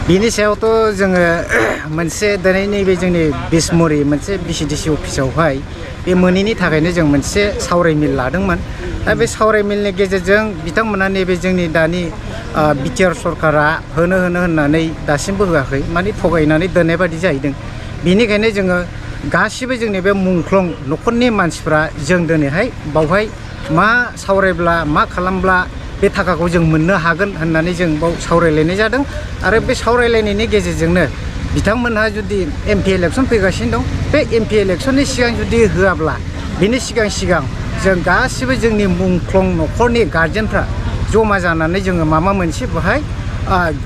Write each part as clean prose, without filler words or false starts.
बिनि सायावथ' जोङो मोनसे दिनै नैबे जोंनि बिसमुरि मोनसे बिसिडिसि अफिसावहाय बे मोनैनि थाखायनो जों मोनसे सावरायमेल लादोंमोन दा बे सावरायमेलनि गेजेरजों बिथांमोना नैबे जोंनि दानि बिटिआर सरकारा होननानै दासिमबो होआखै माने थगायनानै दोननाय बादि जाहैदों बेनिखायनो जोङो गासिबो जोंनि बे मुंख्लं न'खरनि मानसिफ्रा जों दिनैहाय बावहाय मा सावरायब्ला मा खालामब्ला बे थाखाखौ जों मोननो हागोन होननानै जों बाव सावरायलायनाय जादों आरो बे सावरायलायनायनि गेजेरजोंनो बिथांमोनहा जुदि एमपि इलेक्सन फैगासिनो दं बे एमपि इलेक्सननि सिगां जुदि होआब्ला बिनि सिगां जों गासिबो जोंनि मुंख्लं न'खरनि गार्जेनफ्रा जमा जानानै जोङो माबा मोनसे बेहाय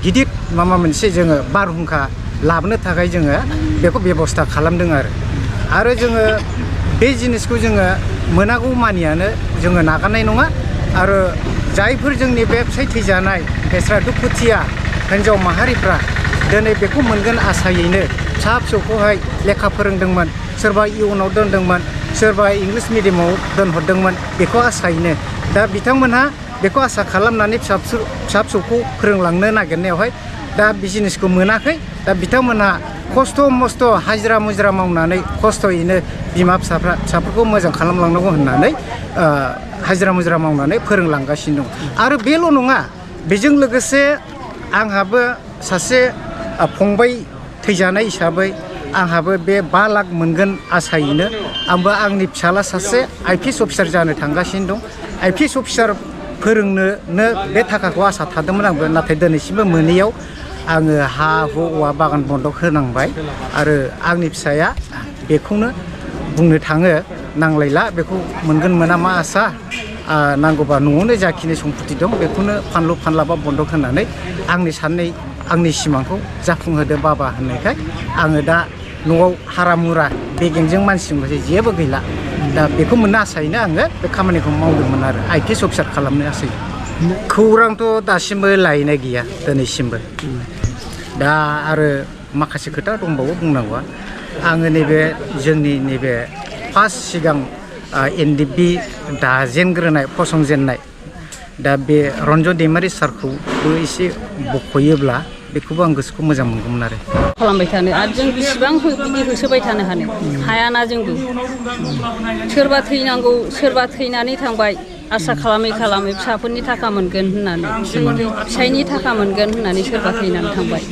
गिदिर माबा मोनसे जोङो बारहुंखा लाबोनो थाखाय जोङो बेखौ बेबस्था खालामदों आरो जोङो बे जिनिसखौ जोङो मोनागौ मानियानो जोङो नागारनाय नङा आरो जायफोर जोंनि बे फिसाय थैजानाय बेस्रा दुखुथिया हिन्जाव माहारिफ्रा दिनै बेखौ मोनगोन आसायैनो फिसा फिसौखौहाय लेखा फोरोंदोंमोन सोरबा इयुनाव दोनदोंमोन सोरबा इंलिस मिडियामाव दोनहरदोंमोन बेखौ आसायैनो दा बिथांमोनहा बेखौ आसा खालामनानै फिसा फिसौखौ फोरोंलांनो नागिरनायावहाय दा बिजनेसखौ मोनाखै दा बिथांमोनहा खस्थ' मस्थ' हाजिरा मुजिरा मावनानै खस्थ'यैनो बिमा फिसाफोरखौ मोजां खालामलांनांगौ होननानै हाजिरा मुजिरा मावनानै फोरोंलांगासिनो दं आरो बेल' नङा बेजों लोगोसे आंहाबो सासे फंबाय थैजानाय हिसाबै आंहाबो बे 5 लाख मोनगोन आसायैनो आंबो आंनि फिसाला सासे आइपिएस अफिसार जानो थांगासिनो दं आइपिएस अफिसार फोरोंनो बे थाखाखौ आसा थादोंमोन आंबो नाथाय दिनैसिमबो मोनैयाव आङो हा हु औवा बागान बन्दक होनांबाय आरो आंनि फिसाया बेखौनो बुंनो थाङो नांलायला बेखौ मोनगोन मोना मा आसा नांगौबा न'आवनो जाखिनि सम्पति दं बेखौनो फानलु फानलाबा बन्दक होनानै आंनि साननाय आंनि सिमांखौ जाफुंहोदो बाबा होननायखाय आङो दा न'आव हारा मुरा बेगेंजों मानसिजोंल'सै जेबो गैला दा बेखौ मोननो आसायैनो आङो बे खामानिखौ मावदोंमोन आरो आइपिएस अफिसार खालामनो आसायै खौरांथ' दासिमबो लायनाय गैया दिनैसिमबो दा आरो माखासे खोथा दंबावो बुंनांगौआ आङो नैबे जोंनि नैबे फार्स्ट सिगां एनडिएफबि दाजेनग्रोनाय फसंजेननाय दा बे रन्जन दैमारि सारखौबो एसे बख'योब्ला बेखौबो आं गोसोखौ मोजां मोनगौमोन आरो खालामबाय थानो आरो जों बेसेबां बिदि होसोबाय थानो हायाना जोंबो सोरबा थैनांगौ सोरबा थैनानै थांबाय आसा खालामै फिसाफोरनि थाखा मोनगोन होननानै फिसायनि थाखा मोनगोन होननानै सोरबा थैनानै थांबाय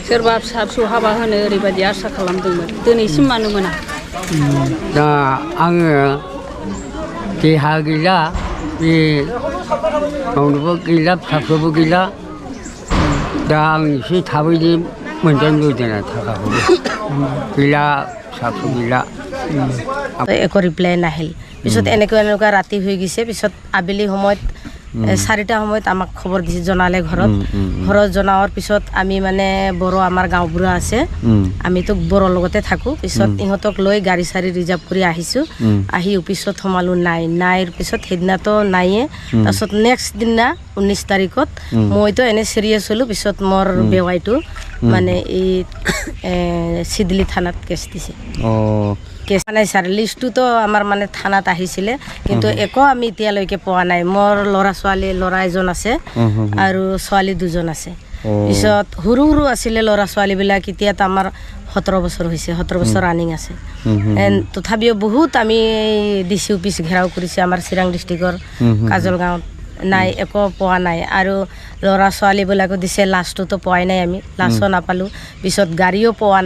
सोरबा फिसा फिसौ हाबा होनो ओरैबायदि आसा खालामदोंमोन दिनैसिम मानो मोना दा आङो देहा गैला बे मावनोबो गैला फिसाफोरबो गैला दा आं एसे थाबैनो मोनजानो लुबैदों थाखाखौबो गैला फिसाफोर गैला একো ৰিপ্লাই নাহিল পিছত এনেকুৱা ৰাতি হৈ গৈছে পিছত আবেলি সময়ত 4টা সময়ত আমাক খবৰ দিছে জনালে ঘৰত জনাৱাৰ পিছত আমি মানে বড়ো আমাৰ গাঁওবুঢ়া আছে আমিতো বড়োৰ লগতে থাকোঁ পিছত ইহঁতক লৈ গাড়ী চাৰি ৰিজাৰ্ভ কৰি আহিছোঁ আহি অফিচত সোমালোঁ নাইৰ পিছত সেইদিনাতো নাইয়ে তাৰপিছত নেক্সট দিনা 19 তাৰিখত মইতো এনে চিৰিয়াছ হ'লোঁ পিছত মোৰ বেৱাইটো মানে এই চিদলি থানাত কেছ দিছে কেছ নাই ছাৰ লিষ্টটোতো আমাৰ মানে থানাত আহিছিলে কিন্তু একো আমি এতিয়ালৈকে পোৱা নাই মোৰ ল'ৰা এজন আছে আৰু ছোৱালী 2জন আছে পিছত সৰু আছিলে ল'ৰা ছোৱালীবিলাক এতিয়াতো আমাৰ 17 বছৰ হৈছে 17 বছৰ ৰানিং আছে তথাপিও বহুত আমি ডিচি অফিচ ঘেৰাও কৰিছে আমাৰ চিৰাং ডিষ্ট্ৰিক্টৰ কাজল গাঁৱত নাই একো পোৱা নাই আৰু ল'ৰা ছোৱালীবিলাকো দিছে লাষ্টতো পোৱাই নাই আমি লাষ্টও নাপালোঁ পিছত গাড়ীও পোৱা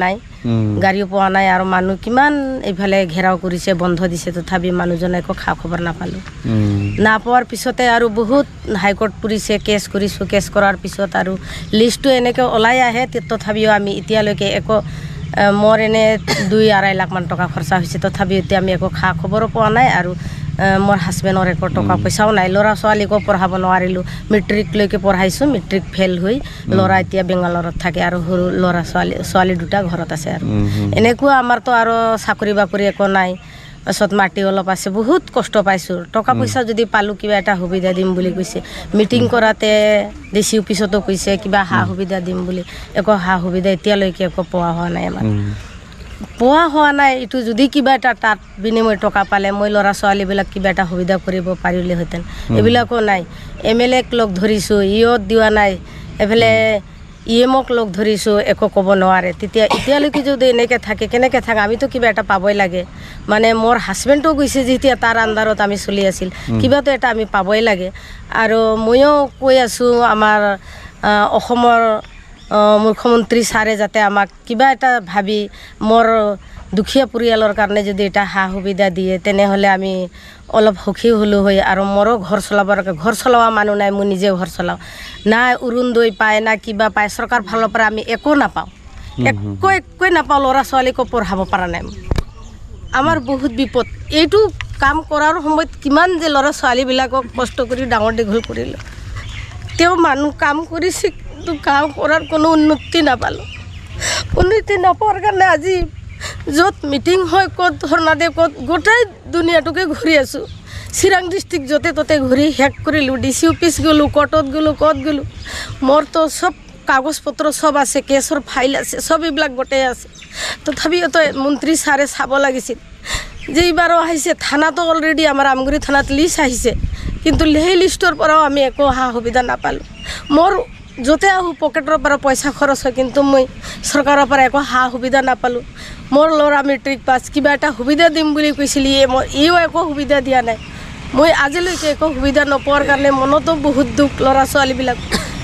নাই আৰু মানুহ কিমান এইফালে ঘেৰাও কৰিছে বন্ধ দিছে তথাপি মানুহজনে একো খা খবৰ নাপোৱাৰ পিছতে আৰু বহুত হাইকোৰ্ট পুলিচে কেছ কৰিছোঁ কেছ কৰাৰ পিছত আৰু লিষ্টটো এনেকৈ ওলাই আহে তথাপিও আমি এতিয়ালৈকে একো মোৰ এনে 2-2.5 লাখ মান টকা খৰচা হৈছে তথাপিও এতিয়া আমি একো খা খবৰো পোৱা নাই আৰু মোৰ হাজবেণ্ডৰ একো টকা পইচাও নাই ল'ৰা ছোৱালীকো পঢ়াব নোৱাৰিলোঁ মেট্ৰিকলৈকে পঢ়াইছোঁ মেট্ৰিক ফেইল হৈ ল'ৰা এতিয়া বেংগালুৰুত থাকে আৰু সৰু ল'ৰা ছোৱালী 2টা ঘৰত আছে আৰু এনেকুৱা আমাৰতো আৰু চাকৰি বাকৰি একো নাই পাছত মাটি অলপ আছে বহুত কষ্ট পাইছোঁ টকা পইচা যদি পালোঁ কিবা এটা সুবিধা দিম বুলি কৈছে মিটিং কৰাতে ডিচি অফিচতো কৈছে কিবা সা সুবিধা দিম বুলি একো সা সুবিধা এতিয়ালৈকে একো পোৱা হোৱা নাই এইটো যদি কিবা এটা তাত বিনিময় টকা পালে মই ল'ৰা ছোৱালীবিলাক কিবা এটা সুবিধা কৰিব পাৰিলেহেঁতেন এইবিলাকো নাই MLAক লগ ধৰিছোঁ ইয়ত দিয়া নাই এইফালে EMক লগ ধৰিছোঁ একো ক'ব নোৱাৰে তেতিয়া এতিয়ালৈকে যদি এনেকৈ থাকে কেনেকৈ থাকে আমিতো কিবা এটা পাবই লাগে মানে মোৰ হাজবেণ্ডো গৈছে যেতিয়া তাৰ আণ্ডাৰত আমি চলি আছিল কিবাতো এটা আমি পাবই লাগে আৰু ময়ো কৈ আছোঁ আমাৰ অসমৰ মুখ্যমন্ত্ৰী ছাৰে যাতে আমাক কিবা এটা ভাবি মোৰ দুখীয়া পৰিয়ালৰ কাৰণে যদি এটা সা সুবিধা দিয়ে তেনেহ'লে আমি অলপ সুখী হ'লোঁ হয় আৰু মোৰো ঘৰ চলাবৰ ঘৰ চলোৱা মানুহ নাই মই নিজে ঘৰ চলাওঁ না অৰুণোদয় পায় না কিবা পায় চৰকাৰ ফালৰ পৰা আমি একো নাপাওঁ একোৱে নাপাওঁ ল'ৰা ছোৱালীকো পঢ়াব পৰা নাই আমাৰ বহুত বিপদ এইটো কাম কৰাৰ সময়ত কিমান যে ল'ৰা ছোৱালীবিলাকক কষ্ট কৰি ডাঙৰ দীঘল কৰিলোঁ তেওঁ মানুহ কাম কৰিছে কিন্তু কাম কৰাৰ কোনো উন্নতি নাপালোঁ উন্নতি নোপোৱাৰ কাৰণে আজি য'ত মিটিং হয় ক'ত ধৰ্ণা দিয়ে ক'ত গোটেই দুনিয়াটোকে ঘূৰি আছোঁ চিৰাং ডিষ্ট্ৰিক্ট য'তে ত'তে ঘূৰি শেষ কৰিলোঁ DC অফিচ গ'লোঁ কোৰ্টত গ'লোঁ ক'ত গ'লোঁ মোৰতো চব কাগজ পত্ৰ সব আছে কেছৰ ফাইল আছে সব এইবিলাক গোটেই আছে তথাপিওতো মন্ত্ৰী ছাৰে চাব লাগিছিল যে এইবাৰো আহিছে থানাতো অলৰেডি আমাৰ আমগুৰি থানাত লিষ্ট আহিছে কিন্তু সেই লিষ্টৰ পৰাও আমি একো সা সুবিধা নাপালোঁ মোৰ য'তে আহোঁ পকেটৰ পৰা পইচা খৰচ হয় কিন্তু মই চৰকাৰৰ পৰা একো সা সুবিধা নাপালোঁ মোৰ ল'ৰা মেট্ৰিক পাছ কিবা এটা সুবিধা দিম বুলি কৈছিল ইও একো সুবিধা দিয়া নাই মই আজিলৈকে একো সুবিধা নোপোৱাৰ কাৰণে মনতো বহুত দুখ ল'ৰা ছোৱালীবিলাক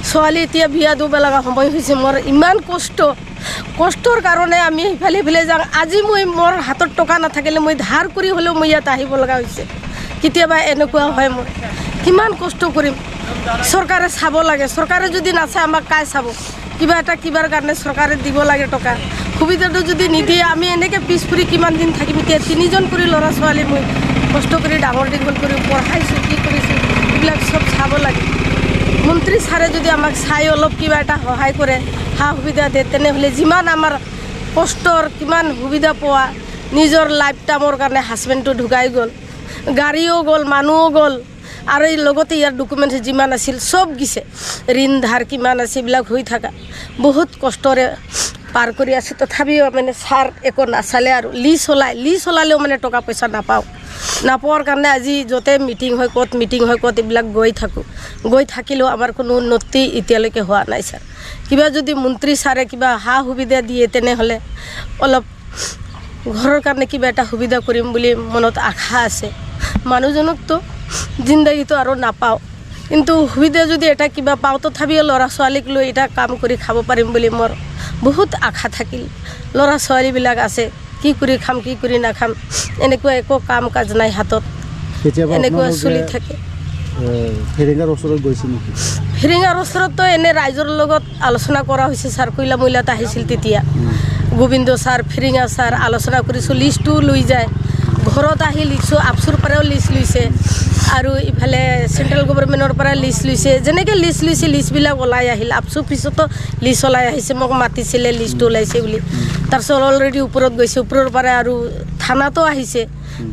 ছোৱালী এতিয়া বিয়া দিব লগা সময় হৈছে মোৰ ইমান কষ্টৰ কাৰণে আমি সিফালে যাওঁ আজি মই মোৰ হাতত টকা নাথাকিলে মই ধাৰ কৰি হ'লেও মই ইয়াত আহিব লগা হৈছে কেতিয়াবা এনেকুৱা হয় মোৰ কিমান কষ্ট কৰিম চৰকাৰে চাব লাগে চৰকাৰে যদি নাচায় আমাক কাই চাব কিবা এটা কিবাৰ কাৰণে চৰকাৰে দিব লাগে টকা সুবিধাটো যদি নিদিয়ে আমি এনেকৈ পিছ ফুৰি কিমান দিন থাকিম এতিয়া 3জন কৰি ল'ৰা ছোৱালী মই কষ্ট কৰি ডাঙৰ দীঘল কৰি পঢ়াইছোঁ কি কৰিছোঁ এইবিলাক চব চাব লাগে মন্ত্ৰী ছাৰে যদি আমাক চাই অলপ কিবা এটা সহায় কৰে সা সুবিধা দিয়ে তেনেহ'লে যিমান আমাৰ কষ্টৰ কিমান সুবিধা পোৱা নিজৰ লাইফ টাইমৰ কাৰণে হাজবেণ্ডটো ঢুকাই গ'ল গাড়ীও গ'ল মানুহো গ'ল আৰু এই লগতে ইয়াৰ ডকুমেণ্টছ যিমান আছিল চব গিছে ঋণ ধাৰ কিমান আছে এইবিলাক হৈ থকা বহুত কষ্টৰে পাৰ কৰি আছে তথাপিও মানে ছাৰ একো নাচালে আৰু লি চলালেও মানে টকা পইচা নাপাৱাৰ কাৰণে আজি য'তে মিটিং হয় ক'ত এইবিলাক গৈ থাকিলেও আমাৰ কোনো উন্নতি এতিয়ালৈকে হোৱা নাই ছাৰ কিবা যদি মন্ত্ৰী ছাৰে কিবা সা সুবিধা দিয়ে তেনেহ'লে অলপ ঘৰৰ কাৰণে কিবা এটা সুবিধা কৰিম বুলি মনত আশা আছে মানুহজনকতো জিন্দগীটো আৰু নাপাওঁ কিন্তু সুবিধা যদি এটা কিবা পাওঁ তথাপিও ল'ৰা ছোৱালীক লৈ এটা কাম কৰি খাব পাৰিম বুলি মোৰ বহুত আশা থাকিল ল'ৰা ছোৱালীবিলাক আছে কি কৰি খাম কি কৰি নাখাম এনেকুৱা একো কাম কাজ নাই হাতত এনেকুৱা চলি থাকে ফেৰিঙাৰ ওচৰত গৈছে নেকি ফেৰিঙাৰ ওচৰততো এনে ৰাইজৰ লগত আলোচনা কৰা হৈছে ছাৰ কইলা মহিলাত আহিছিল তেতিয়া গোবিন্দ ছাৰ ফেৰিঙা ছাৰ আলোচনা কৰিছোঁ লিষ্টটো লৈ যায় ঘৰত আহি লিখছোঁ আপচুৰ পৰাও লিষ্ট লৈছে আৰু ইফালে চেণ্ট্ৰেল গভৰ্ণমেণ্টৰ পৰা লিষ্ট লৈছে যেনেকৈ লিষ্ট লৈছে লিষ্টবিলাক ওলাই আহিল আপচুৰ পিছতো লিষ্ট ওলাই আহিছে মোক মাতিছিলে লিষ্টটো ওলাইছে বুলি তাৰপিছত অলৰেডি ওপৰত গৈছে ওপৰৰ পৰা আৰু থানাতো আহিছে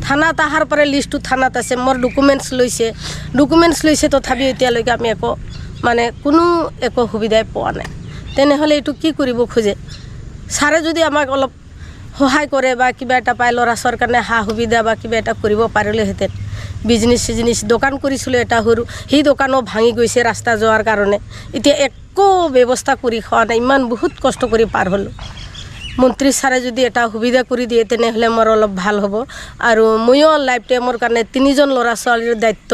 থানাত অহাৰ পৰা লিষ্টটো থানাত আছে মোৰ ডকুমেণ্টছ লৈছে তথাপিও এতিয়ালৈকে আমি কোনো একো সুবিধাই পোৱা নাই তেনেহ'লে এইটো কি কৰিব খোজে ছাৰে যদি আমাক অলপ সহায় কৰে বা কিবা এটা পায় ল'ৰা ছোৱালীৰ কাৰণে সা সুবিধা বা কিবা এটা কৰিব পাৰিলেহেঁতেন বিজনেছ দোকান কৰিছিলোঁ এটা সৰু সেই দোকানো ভাঙি গৈছে ৰাস্তা যোৱাৰ কাৰণে এতিয়া একো ব্যৱস্থা কৰি খোৱা নাই ইমান বহুত কষ্ট কৰি পাৰ হ'লোঁ মন্ত্ৰী ছাৰে যদি এটা সুবিধা কৰি দিয়ে তেনেহ'লে মোৰ অলপ ভাল হ'ব আৰু ময়ো লাইফ টাইমৰ কাৰণে 3জন ল'ৰা ছোৱালীৰ দায়িত্ব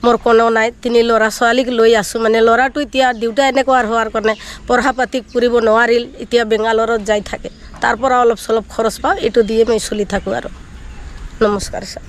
মোৰ কোনো নাই 3 ল'ৰা ছোৱালীক লৈ আছোঁ মানে ল'ৰাটো এতিয়া দেউতা এনেকুৱা হোৱাৰ কাৰণে পঢ়া পাতি কৰিব নোৱাৰিল এতিয়া বেংগালুৰুত যাই থাকে তাৰ পৰা অলপ চলপ খৰচ পাওঁ এইটো দিয়ে মই চলি থাকোঁ আৰু নমস্কাৰ ছাৰ